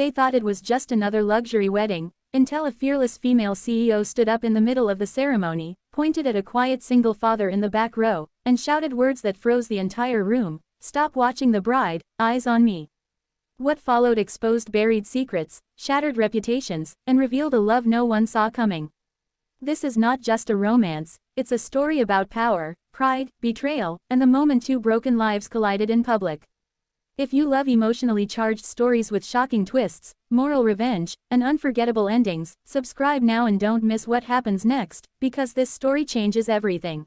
They thought it was just another luxury wedding, until a fearless female CEO stood up in the middle of the ceremony, pointed at a quiet single father in the back row, and shouted words that froze the entire room. "Stop watching the bride, eyes on me." What followed exposed buried secrets, shattered reputations, and revealed a love no one saw coming. This is not just a romance, it's a story about power, pride, betrayal, and the moment two broken lives collided in public. If you love emotionally charged stories with shocking twists, moral revenge, and unforgettable endings, subscribe now and don't miss what happens next, because this story changes everything.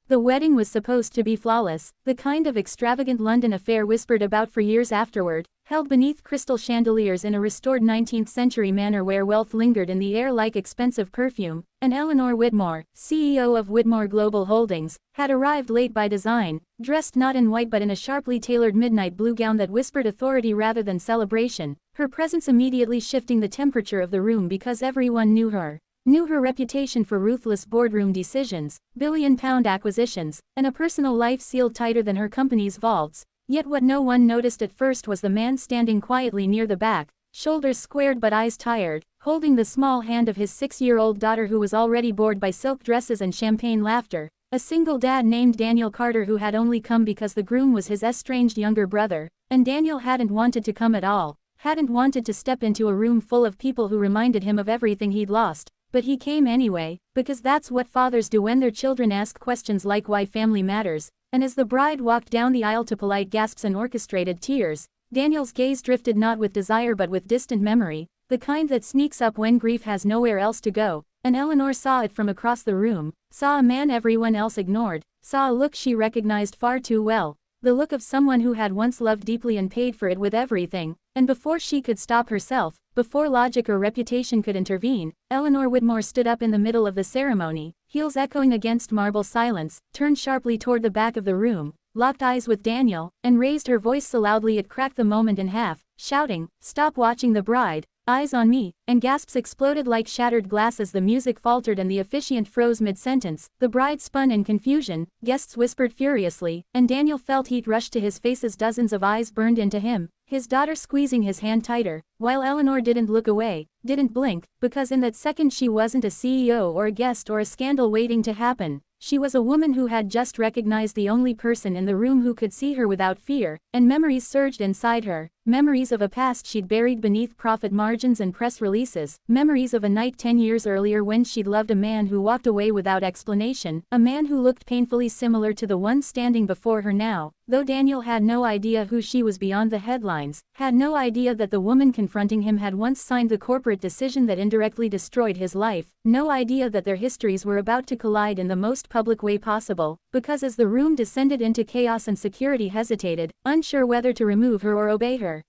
The wedding was supposed to be flawless, the kind of extravagant London affair whispered about for years afterward, held beneath crystal chandeliers in a restored 19th-century manor where wealth lingered in the air like expensive perfume, and Eleanor Whitmore, CEO of Whitmore Global Holdings, had arrived late by design, dressed not in white but in a sharply tailored midnight blue gown that whispered authority rather than celebration, her presence immediately shifting the temperature of the room because everyone knew her. Knew her reputation for ruthless boardroom decisions, billion-pound acquisitions, and a personal life sealed tighter than her company's vaults. Yet what no one noticed at first was the man standing quietly near the back, shoulders squared but eyes tired, holding the small hand of his 6-year-old daughter who was already bored by silk dresses and champagne laughter, a single dad named Daniel Carter who had only come because the groom was his estranged younger brother, and Daniel hadn't wanted to come at all, hadn't wanted to step into a room full of people who reminded him of everything he'd lost. But he came anyway, because that's what fathers do when their children ask questions like why family matters, and as the bride walked down the aisle to polite gasps and orchestrated tears, Daniel's gaze drifted not with desire but with distant memory, the kind that sneaks up when grief has nowhere else to go, and Eleanor saw it from across the room, saw a man everyone else ignored, saw a look she recognized far too well, the look of someone who had once loved deeply and paid for it with everything, and before she could stop herself, before logic or reputation could intervene, Eleanor Whitmore stood up in the middle of the ceremony, heels echoing against marble silence, turned sharply toward the back of the room, locked eyes with Daniel, and raised her voice so loudly it cracked the moment in half, shouting, "Stop watching the bride, eyes on me," and gasps exploded like shattered glass as the music faltered and the officiant froze mid-sentence. The bride spun in confusion, guests whispered furiously, and Daniel felt heat rush to his face as dozens of eyes burned into him, his daughter squeezing his hand tighter, while Eleanor didn't look away, didn't blink, because in that second she wasn't a CEO or a guest or a scandal waiting to happen. She was a woman who had just recognized the only person in the room who could see her without fear, and memories surged inside her, memories of a past she'd buried beneath profit margins and press releases, memories of a night 10 years earlier when she'd loved a man who walked away without explanation, a man who looked painfully similar to the one standing before her now, though Daniel had no idea who she was beyond the headlines, had no idea that the woman confronting him had once signed the corporate decision that indirectly destroyed his life, no idea that their histories were about to collide in the most public way possible, because as the room descended into chaos and security hesitated, unsure whether to remove her or obey her,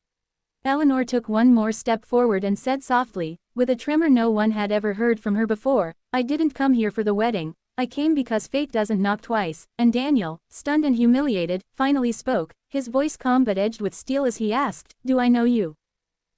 Eleanor took one more step forward and said softly, with a tremor no one had ever heard from her before, "I didn't come here for the wedding, I came because fate doesn't knock twice," and Daniel, stunned and humiliated, finally spoke, his voice calm but edged with steel as he asked, "Do I know you?"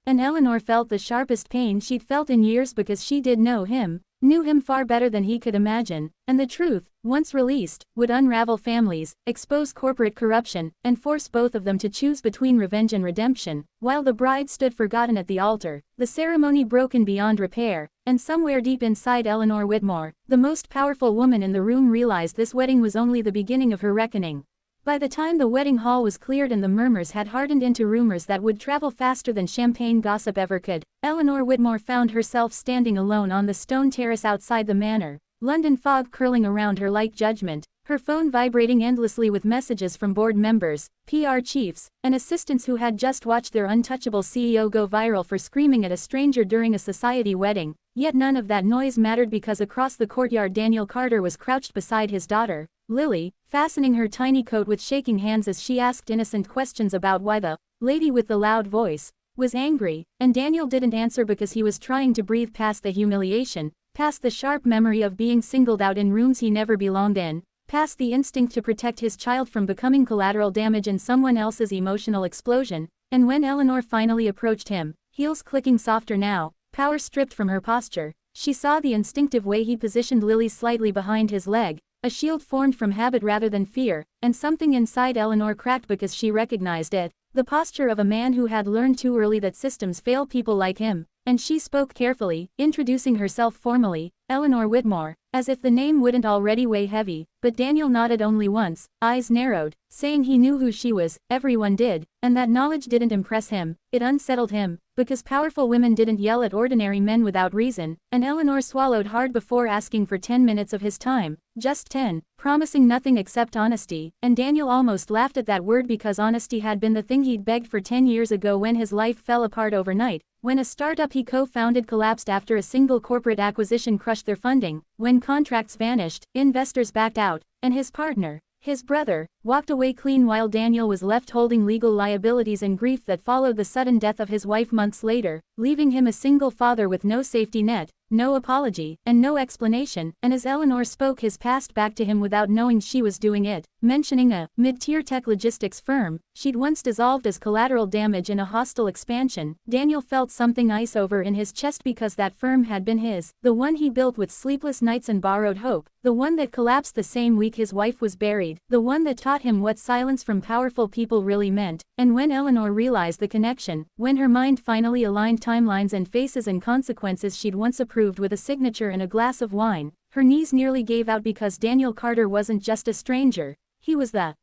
And Eleanor felt the sharpest pain she'd felt in years because she did know him, knew him far better than he could imagine, and the truth, once released, would unravel families, expose corporate corruption, and force both of them to choose between revenge and redemption. While the bride stood forgotten at the altar, the ceremony broken beyond repair, and somewhere deep inside Eleanor Whitmore, the most powerful woman in the room realized this wedding was only the beginning of her reckoning. By the time the wedding hall was cleared and the murmurs had hardened into rumors that would travel faster than champagne gossip ever could, Eleanor Whitmore found herself standing alone on the stone terrace outside the manor, London fog curling around her like judgment, her phone vibrating endlessly with messages from board members, PR chiefs, and assistants who had just watched their untouchable CEO go viral for screaming at a stranger during a society wedding. Yet none of that noise mattered because across the courtyard Daniel Carter was crouched beside his daughter, Lily, fastening her tiny coat with shaking hands as she asked innocent questions about why the lady with the loud voice was angry, and Daniel didn't answer because he was trying to breathe past the humiliation, past the sharp memory of being singled out in rooms he never belonged in, past the instinct to protect his child from becoming collateral damage in someone else's emotional explosion. And when Eleanor finally approached him, heels clicking softer now, power stripped from her posture, she saw the instinctive way he positioned Lily slightly behind his leg, a shield formed from habit rather than fear, and something inside Eleanor cracked because she recognized it. The posture of a man who had learned too early that systems fail people like him, and she spoke carefully, introducing herself formally, Eleanor Whitmore, as if the name wouldn't already weigh heavy, but Daniel nodded only once, eyes narrowed, saying he knew who she was, everyone did, and that knowledge didn't impress him, it unsettled him, because powerful women didn't yell at ordinary men without reason, and Eleanor swallowed hard before asking for 10 minutes of his time, just 10, promising nothing except honesty, and Daniel almost laughed at that word because honesty had been the thing he'd begged for 10 years ago when his life fell apart overnight, when a startup he co-founded collapsed after a single corporate acquisition crushed their funding, when contracts vanished, investors backed out, and his partner, his brother, walked away clean while Daniel was left holding legal liabilities and grief that followed the sudden death of his wife months later, leaving him a single father with no safety net, no apology, and no explanation, and as Eleanor spoke his past back to him without knowing she was doing it, mentioning a mid-tier tech logistics firm she'd once dissolved as collateral damage in a hostile expansion, Daniel felt something ice over in his chest because that firm had been his, the one he built with sleepless nights and borrowed hope, the one that collapsed the same week his wife was buried, the one that taught him what silence from powerful people really meant, and when Eleanor realized the connection, when her mind finally aligned timelines and faces and consequences she'd once approved with a signature and a glass of wine, her knees nearly gave out because Daniel Carter wasn't just a stranger, he was the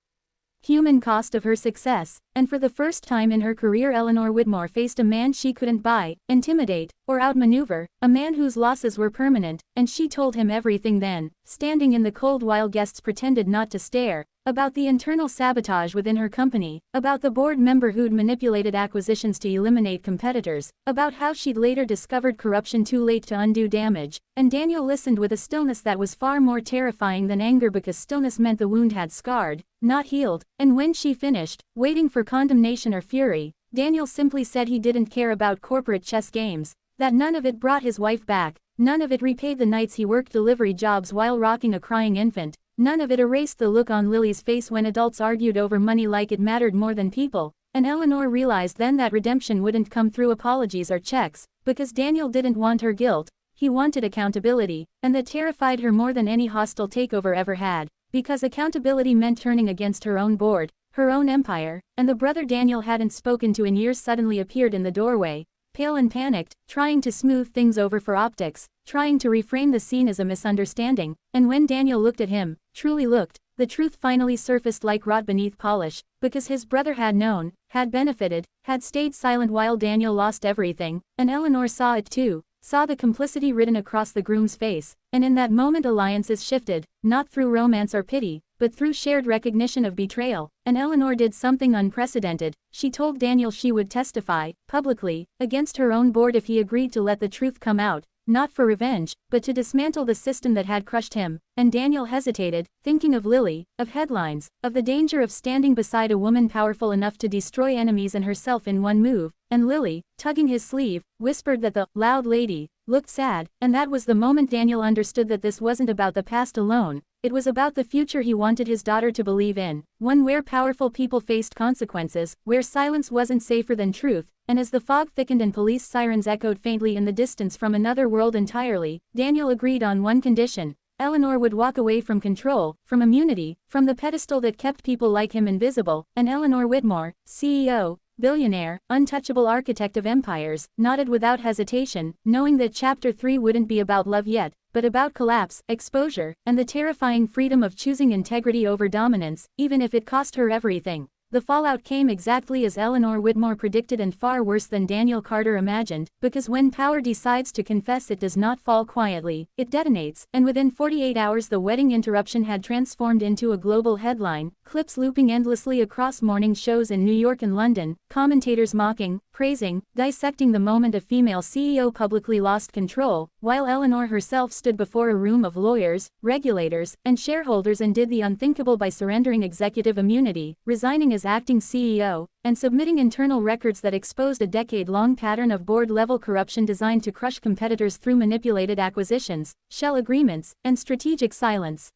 human cost of her success, and for the first time in her career Eleanor Whitmore faced a man she couldn't buy, intimidate, or outmaneuver, a man whose losses were permanent, and she told him everything then, standing in the cold while guests pretended not to stare, about the internal sabotage within her company, about the board member who'd manipulated acquisitions to eliminate competitors, about how she'd later discovered corruption too late to undo damage, and Daniel listened with a stillness that was far more terrifying than anger because stillness meant the wound had scarred, not healed, and when she finished, waiting for condemnation or fury, Daniel simply said he didn't care about corporate chess games, that none of it brought his wife back, none of it repaid the nights he worked delivery jobs while rocking a crying infant, none of it erased the look on Lily's face when adults argued over money like it mattered more than people, and Eleanor realized then that redemption wouldn't come through apologies or checks, because Daniel didn't want her guilt, he wanted accountability, and that terrified her more than any hostile takeover ever had, because accountability meant turning against her own board, her own empire, and the brother Daniel hadn't spoken to in years suddenly appeared in the doorway, pale and panicked, trying to smooth things over for optics, trying to reframe the scene as a misunderstanding, and when Daniel looked at him, truly looked, the truth finally surfaced like rot beneath polish, because his brother had known, had benefited, had stayed silent while Daniel lost everything, and Eleanor saw it too, saw the complicity written across the groom's face, and in that moment alliances shifted, not through romance or pity, but through shared recognition of betrayal, and Eleanor did something unprecedented, she told Daniel she would testify, publicly, against her own board if he agreed to let the truth come out, not for revenge, but to dismantle the system that had crushed him, and Daniel hesitated, thinking of Lily, of headlines, of the danger of standing beside a woman powerful enough to destroy enemies and herself in one move, and Lily, tugging his sleeve, whispered that the loud lady looked sad, and that was the moment Daniel understood that this wasn't about the past alone, it was about the future he wanted his daughter to believe in, one where powerful people faced consequences, where silence wasn't safer than truth, and as the fog thickened and police sirens echoed faintly in the distance from another world entirely, Daniel agreed on one condition. Eleanor would walk away from control, from immunity, from the pedestal that kept people like him invisible, and Eleanor Whitmore, CEO, billionaire, untouchable architect of empires, nodded without hesitation, knowing that Chapter 3 wouldn't be about love yet, but about collapse, exposure, and the terrifying freedom of choosing integrity over dominance, even if it cost her everything. The fallout came exactly as Eleanor Whitmore predicted and far worse than Daniel Carter imagined, because when power decides to confess it does not fall quietly, it detonates, and within 48 hours the wedding interruption had transformed into a global headline, clips looping endlessly across morning shows in New York and London, commentators mocking, praising, dissecting the moment a female CEO publicly lost control, while Eleanor herself stood before a room of lawyers, regulators, and shareholders and did the unthinkable by surrendering executive immunity, resigning as acting CEO, and submitting internal records that exposed a decade-long pattern of board-level corruption designed to crush competitors through manipulated acquisitions, shell agreements, and strategic silence.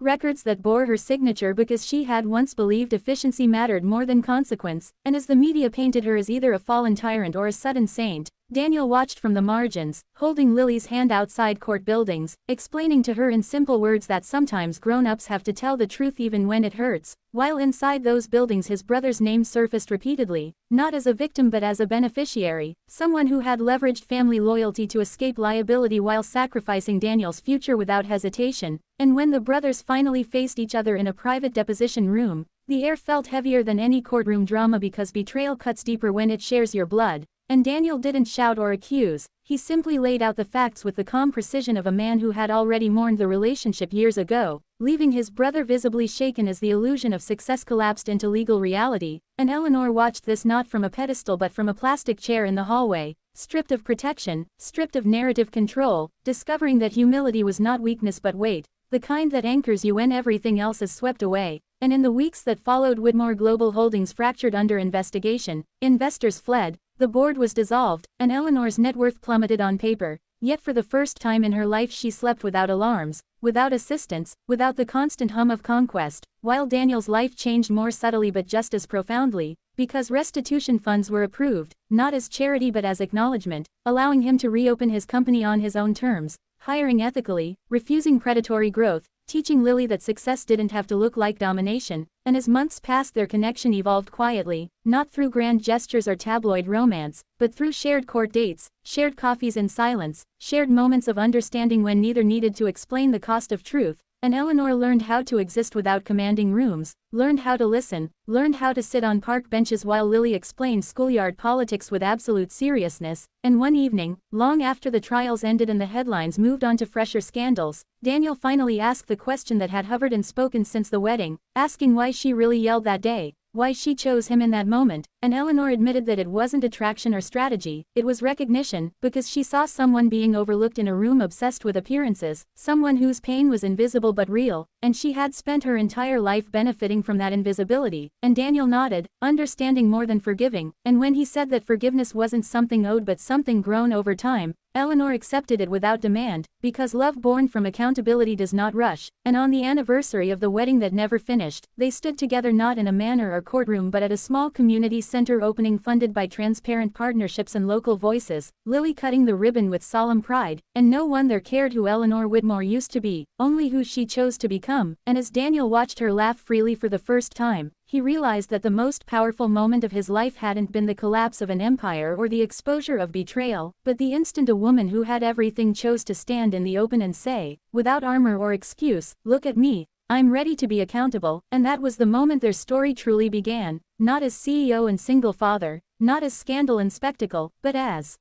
Records that bore her signature because she had once believed efficiency mattered more than consequence, and as the media painted her as either a fallen tyrant or a sudden saint, Daniel watched from the margins, holding Lily's hand outside court buildings, explaining to her in simple words that sometimes grown-ups have to tell the truth even when it hurts, while inside those buildings his brother's name surfaced repeatedly, not as a victim but as a beneficiary, someone who had leveraged family loyalty to escape liability while sacrificing Daniel's future without hesitation. And when the brothers finally faced each other in a private deposition room, the air felt heavier than any courtroom drama because betrayal cuts deeper when it shares your blood. And Daniel didn't shout or accuse, he simply laid out the facts with the calm precision of a man who had already mourned the relationship years ago, leaving his brother visibly shaken as the illusion of success collapsed into legal reality. And Eleanor watched this not from a pedestal but from a plastic chair in the hallway, stripped of protection, stripped of narrative control, discovering that humility was not weakness but weight, the kind that anchors you when everything else is swept away. And in the weeks that followed, Widmore Global Holdings fractured under investigation, investors fled, the board was dissolved, and Eleanor's net worth plummeted on paper. Yet for the first time in her life she slept without alarms, without assistance, without the constant hum of conquest, while Daniel's life changed more subtly but just as profoundly, because restitution funds were approved, not as charity but as acknowledgement, allowing him to reopen his company on his own terms, hiring ethically, refusing predatory growth, teaching Lily that success didn't have to look like domination. And as months passed, their connection evolved quietly, not through grand gestures or tabloid romance, but through shared court dates, shared coffees in silence, shared moments of understanding when neither needed to explain the cost of truth. And Eleanor learned how to exist without commanding rooms, learned how to listen, learned how to sit on park benches while Lily explained schoolyard politics with absolute seriousness. And one evening, long after the trials ended and the headlines moved on to fresher scandals, Daniel finally asked the question that had hovered unspoken since the wedding, asking why she really yelled that day, why she chose him in that moment. And Eleanor admitted that it wasn't attraction or strategy, it was recognition, because she saw someone being overlooked in a room obsessed with appearances, someone whose pain was invisible but real, and she had spent her entire life benefiting from that invisibility. And Daniel nodded, understanding more than forgiving, and when he said that forgiveness wasn't something owed but something grown over time, Eleanor accepted it without demand, because love born from accountability does not rush. And on the anniversary of the wedding that never finished, they stood together not in a manor or courtroom but at a small community center opening funded by transparent partnerships and local voices, Lily cutting the ribbon with solemn pride, and no one there cared who Eleanor Widmore used to be, only who she chose to become. And as Daniel watched her laugh freely for the first time, he realized that the most powerful moment of his life hadn't been the collapse of an empire or the exposure of betrayal, but the instant a woman who had everything chose to stand in the open and say, without armor or excuse, "Look at me, I'm ready to be accountable." And that was the moment their story truly began, not as CEO and single father, not as scandal and spectacle, but as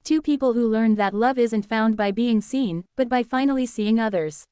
two people who learned that love isn't found by being seen, but by finally seeing others.